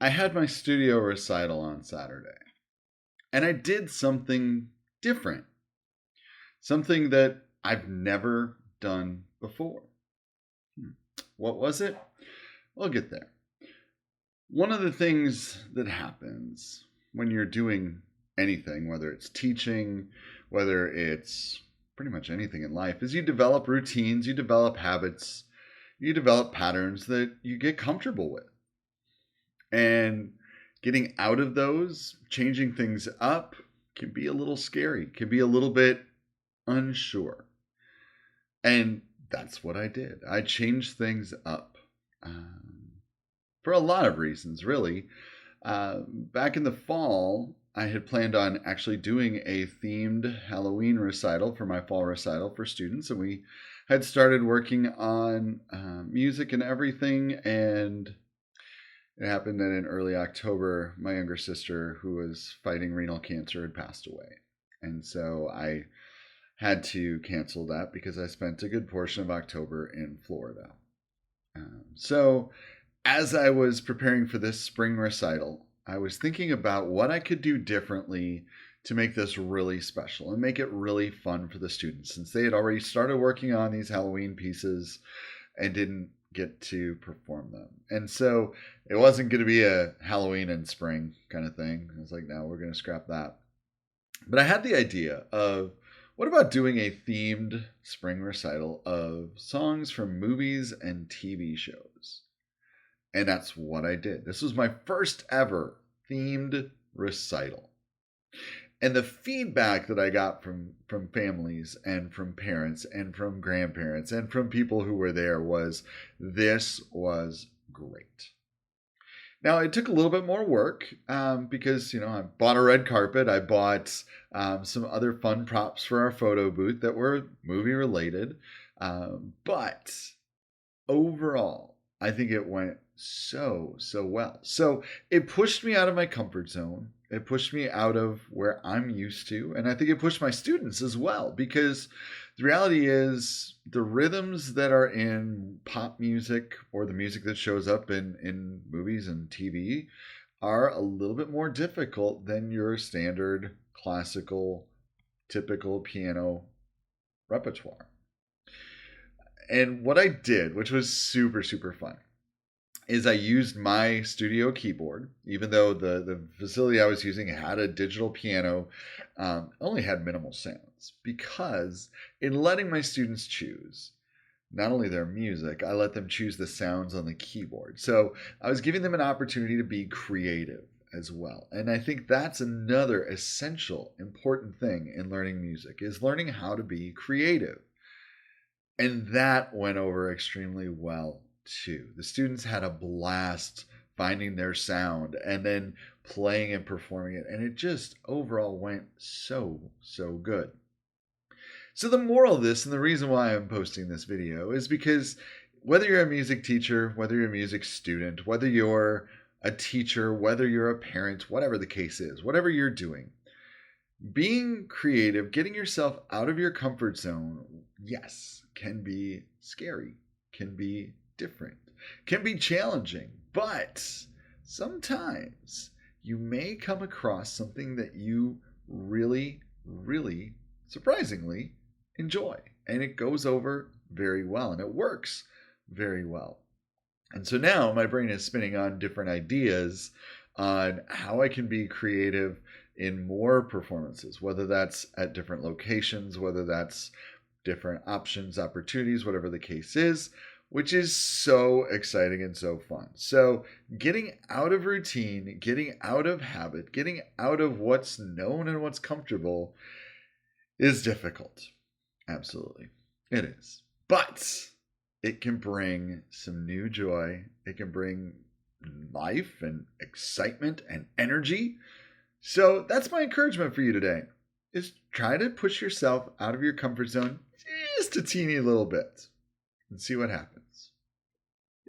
I had my studio recital on Saturday, and I did something different, something that I've never done before. What was it? We'll get there. One of the things that happens when you're doing anything, whether it's teaching, whether it's pretty much anything in life, is you develop routines, you develop habits, you develop patterns that you get comfortable with. And getting out of those, changing things up, can be a little scary, can be a little bit unsure. And that's what I did. I changed things up for a lot of reasons, really. Back in the fall, I had planned on actually doing a themed Halloween recital for my fall recital for students, and we had started working on music and everything. And it happened that in early October, my younger sister, who was fighting renal cancer, had passed away. And so I had to cancel that because I spent a good portion of October in Florida. So, as I was preparing for this spring recital, I was thinking about what I could do differently to make this really special and make it really fun for the students, since they had already started working on these Halloween pieces and didn't get to perform them. And so it wasn't going to be a Halloween and spring kind of thing. I was like, no, we're going to scrap that. But I had the idea of, what about doing a themed spring recital of songs from movies and TV shows? And that's what I did. This was my first ever themed recital. And the feedback that I got from families and from parents and from grandparents and from people who were there was, this was great. Now, it took a little bit more work because, I bought a red carpet. I bought some other fun props for our photo booth that were movie related. But overall, I think it went so well. So it pushed me out of my comfort zone. It pushed me out of where I'm used to. And I think it pushed my students as well, because the reality is the rhythms that are in pop music or the music that shows up in movies and TV are a little bit more difficult than your standard classical, typical piano repertoire. And what I did, which was super, super fun, is I used my studio keyboard, even though the facility I was using had a digital piano, only had minimal sounds, because in letting my students choose not only their music, I let them choose the sounds on the keyboard. So I was giving them an opportunity to be creative as well. And I think that's another essential, important thing in learning music, is learning how to be creative. And that went over extremely well too. The students had a blast finding their sound and then playing and performing it. And it just overall went so good. So the moral of this, and the reason why I'm posting this video, is because whether you're a music teacher, whether you're a music student, whether you're a teacher, whether you're a parent, whatever the case is, whatever you're doing, being creative, getting yourself out of your comfort zone, yes, can be scary, can be different, can be challenging, but sometimes you may come across something that you really, really surprisingly enjoy, and it goes over very well, and it works very well. And so now my brain is spinning on different ideas on how I can be creative in more performances, whether that's at different locations, whether that's different options, opportunities, whatever the case is, which is so exciting and so fun. So getting out of routine, getting out of habit, getting out of what's known and what's comfortable is difficult. Absolutely. It is. But it can bring some new joy. It can bring life and excitement and energy. So that's my encouragement for you today, is try to push yourself out of your comfort zone just a teeny little bit and see what happens.